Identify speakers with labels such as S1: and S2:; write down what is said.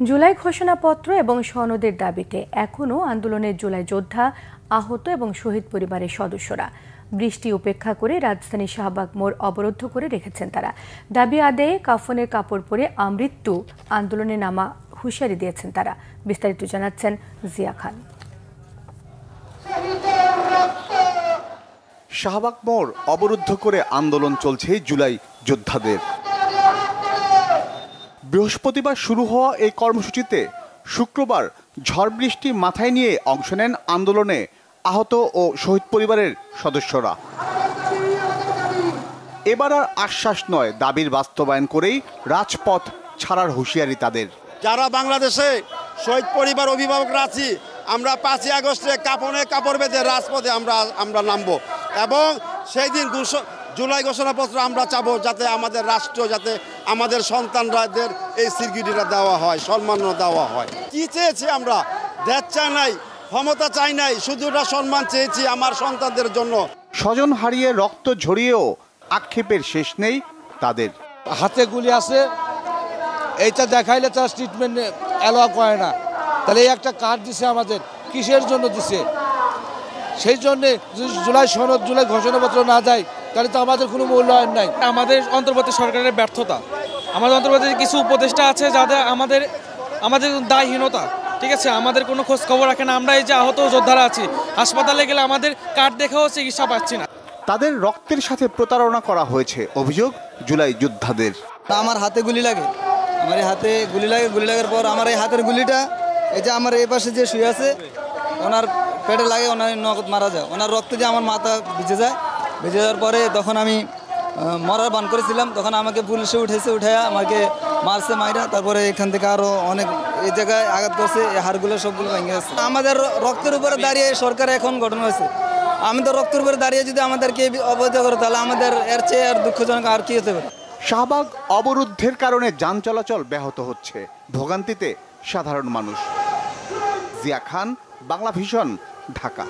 S1: জুলাই ঘোষণাপত্র এবং সনদের দাবিতে এখনও আন্দোলনের জুলাই যোদ্ধা, আহত এবং শহীদ পরিবারের সদস্যরা বৃষ্টি উপেক্ষা করে রাজধানী শাহবাগ মোড় অবরুদ্ধ করে রেখেছেন। তারা দাবি আদায়ে কাফনের কাপড় পরে আমৃত্যু আন্দোলনে নামা হুঁশিয়ারি দিয়েছেন তারা। বিস্তারিত জানাচ্ছেন জিয়া খান।
S2: শাহবাগ মোড় অবরুদ্ধ করে আন্দোলন চলছে জুলাই যোদ্ধাদের। বৃহস্পতিবার শুরু হওয়া এই কর্মসূচিতে শুক্রবার ঝড় বৃষ্টি মাথায় নিয়ে অংশ নেন আন্দোলনে আহত ও শহীদ পরিবারের সদস্যরা। এবার আর আশ্বাস নয়, দাবির বাস্তবায়ন করেই রাজপথ ছাড়ার হুঁশিয়ারি তাদের।
S3: যারা বাংলাদেশে শহীদ পরিবার অভিভাবকরা আছি, আমরা 5ই আগস্টে কাপনে কাপড় বেঁধে রাজপথে আমরা নামবো এবং সেই দিন জুলাই ঘোষণাপত্র আমরা চাবো যাতে আমাদের রাষ্ট্র, যাতে আমাদের সন্তানদের এই সিকিউরিটিটা দেওয়া হয়, সম্মান দেওয়া হয়। কি চেয়েছি আমরা? দেশ চাই নাই, ক্ষমতা চাই নাই, শুধু সম্মান চেয়েছি আমার সন্তানদের জন্য।
S2: স্বজন হারিয়ে রক্ত ঝরিয়েও আক্ষেপের শেষ নেই তাদের।
S4: হাতে গুলি আছে, এইটা দেখাইলে তার ট্রিটমেন্ট অ্যালাউ করে না। তাহলে এই একটা কার্ড দিছে আমাদের, কিসের জন্য দিছে? সেই জন্যে জুলাই সনদ, জুলাই ঘোষণাপত্র না দেয় তাহলে তো আমাদের কোনো মূল্যায়ন নাই।
S5: আমাদের অন্তর্বর্তী সরকারের ব্যর্থতা, আমাদের অন্তর্বর্তী কিছু উপদেষ্টা আছে যাদের আমাদের দায়হীনতা, ঠিক আছে, আমাদের কোনো খোঁজ খবর রাখে না। আমরা এই যে আহত যোদ্ধারা আছি, হাসপাতালে গেলে আমাদের কার্ড দেখাও চিকিৎসা পাচ্ছি না।
S2: তাদের রক্তের সাথে প্রতারণা করা হয়েছে অভিযোগ জুলাই যোদ্ধাদের।
S6: আমার হাতে গুলি লাগে, আমার এই হাতে গুলি লাগে, গুলি লাগার পর আমার এই হাতের গুলিটা, এই যে আমার এই পাশে যে শুয়ে আছে ওনার পেটে লাগে, ওনার নগদ মারা যায়, ওনার রক্তে যে আমার মাথা ভিজে যায়। ভিজে যাওয়ার পরে তখন আমি মরার বান করেছিলাম, তখন আমাকে পুলিশে উঠাইয়া আমাকে মারছে মাইরা, তারপরে এখান থেকে আরও অনেক এই জায়গায় আঘাত করছে, এই হাড়গুলো সবগুলো ভেঙে গেছে। আমাদের রক্তের উপরে দাঁড়িয়ে সরকার এখন গঠন হয়েছে। আমি তো রক্তের উপরে দাঁড়িয়ে যদি আমাদেরকে অবৈধ করে, তাহলে আমাদের এর চেয়ে আর দুঃখজনক আর কি হতে পারে?
S2: শাহবাগ অবরুদ্ধের কারণে যান চলাচল ব্যাহত হচ্ছে, ভোগান্তিতে সাধারণ মানুষ। জিয়া খান, বাংলা ভিশন, ঢাকা।